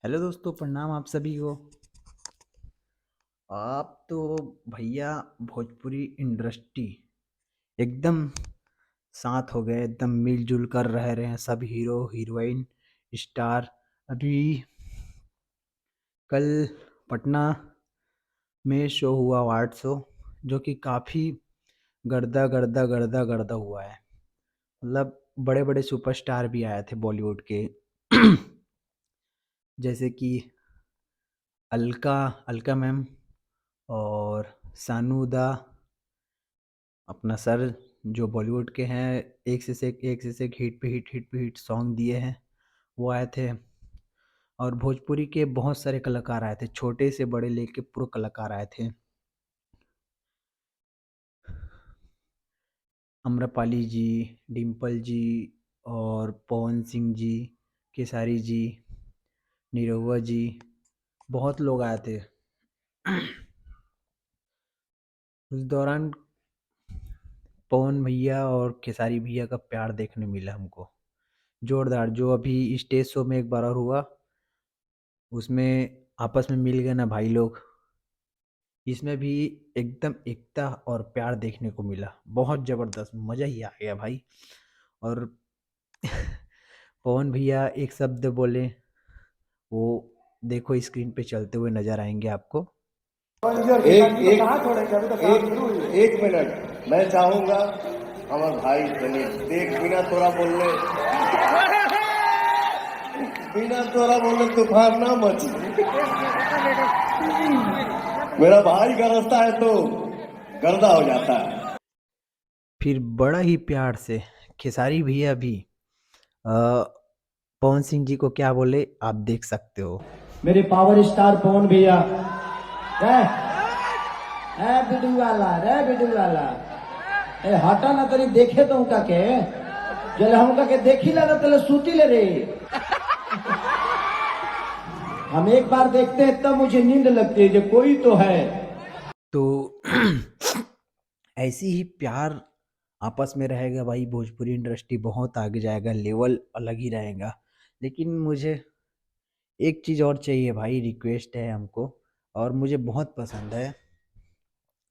Hello दोस्तों, प्रणाम आप सभी को। आप तो भैया भोजपुरी इंडस्ट्री एकदम साथ हो गए, एकदम मिलजुल कर रह रहे हैं सब हीरो हीरोइन स्टार। अभी कल पटना में शो हुआ, अवार्ड शो, जो कि काफ़ी गर्दा गर्दा गर्दा गर्दा हुआ है। मतलब बड़े बड़े सुपरस्टार भी आए थे बॉलीवुड के जैसे कि अलका अलका मैम और सानू दा, अपना सर, जो बॉलीवुड के हैं, एक से एक हिट पे हिट सॉन्ग दिए हैं, वो आए थे। और भोजपुरी के बहुत सारे कलाकार आए थे, छोटे से बड़े लेके पूरे कलाकार आए थे। अम्रपाली जी, डिम्पल जी और पवन सिंह जी, खेसारी जी, निरहुआ जी, बहुत लोग आए थे। उस दौरान पवन भैया और खेसारी भैया का प्यार देखने मिला हमको, जोरदार। जो अभी स्टेज शो में एक बार और हुआ, उसमें आपस में मिल गए ना भाई लोग, इसमें भी एकदम एकता और प्यार देखने को मिला। बहुत ज़बरदस्त, मज़ा ही आ गया भाई। और पवन भैया एक शब्द बोले, वो देखो स्क्रीन पे चलते हुए नज़र आएंगे आपको। एक एक एक एक मिनट मैं चाहूंगा हमारे भाई सुनील देख बिना तोरा बोले तूफान ना मची। मेरा भाई का रास्ता है तो गर्दा हो जाता है। फिर बड़ा ही प्यार से खेसारी भैया भी पवन सिंह जी को क्या बोले, आप देख सकते हो। मेरे पावर स्टार पवन भैया, रे ए बिडू वाला, रे बिडू वाला, ए हटा ना तरी देखे तो उनका के जल हमका के देखी ला तले सूती ले रे। हम एक बार देखते हैं तब मुझे नींद लगती है, जो कोई तो है। तो ऐसी ही प्यार आपस में रहेगा भाई, भोजपुरी इंडस्ट्री बहुत आगे जाएगा, लेवल अलग ही रहेगा। लेकिन मुझे एक चीज़ और चाहिए भाई, रिक्वेस्ट है हमको, और मुझे बहुत पसंद है,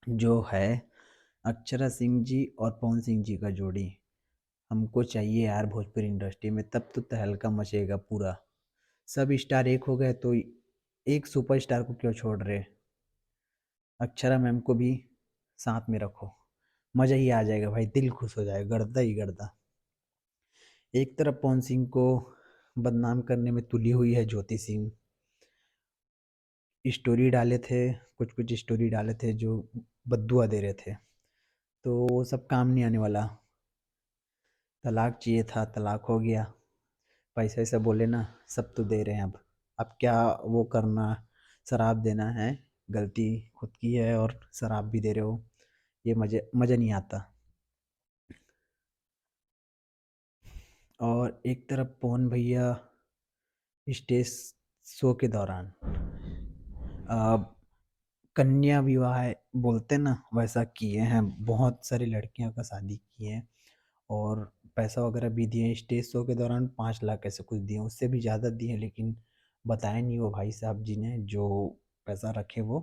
जो है अक्षरा सिंह जी और पवन सिंह जी का जोड़ी। हमको चाहिए यार भोजपुरी इंडस्ट्री में, तब तो तहलका मचेगा पूरा। सब स्टार एक हो गए तो एक सुपरस्टार को क्यों छोड़ रहे। अक्षरा मैम को भी साथ में रखो, मज़ा ही आ जाएगा भाई, दिल खुश हो जाएगा, गर्दा ही गर्दा। एक तरफ पवन सिंह को बदनाम करने में तुली हुई है ज्योति सिंह, स्टोरी डाले थे, कुछ कुछ स्टोरी डाले थे जो बद्दुआ दे रहे थे, तो वो सब काम नहीं आने वाला। तलाक चाहिए था, तलाक हो गया। पैसा ऐसा बोले ना, सब तो दे रहे हैं। अब क्या वो करना, शराब देना है, गलती खुद की है, और शराब भी दे रहे हो, ये मज़ा नहीं आता। और एक तरफ पवन भैया स्टेज शो के दौरान कन्या विवाह बोलते ना, वैसा किए हैं, बहुत सारी लड़कियों का शादी किए हैं, और पैसा वगैरह भी दिए। स्टेज शो के दौरान 5 लाख ऐसे कुछ दिए, उससे भी ज़्यादा दिए, लेकिन बताया नहीं वो भाई साहब जी ने जो पैसा रखे वो।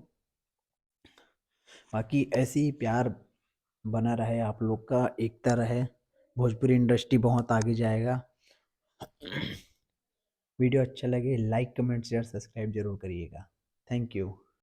बाकी ऐसे ही प्यार बना रहे आप लोग का, एकता रहे, भोजपुरी इंडस्ट्री बहुत आगे जाएगा। वीडियो अच्छा लगे लाइक कमेंट शेयर सब्सक्राइब जरूर करिएगा। Thank you.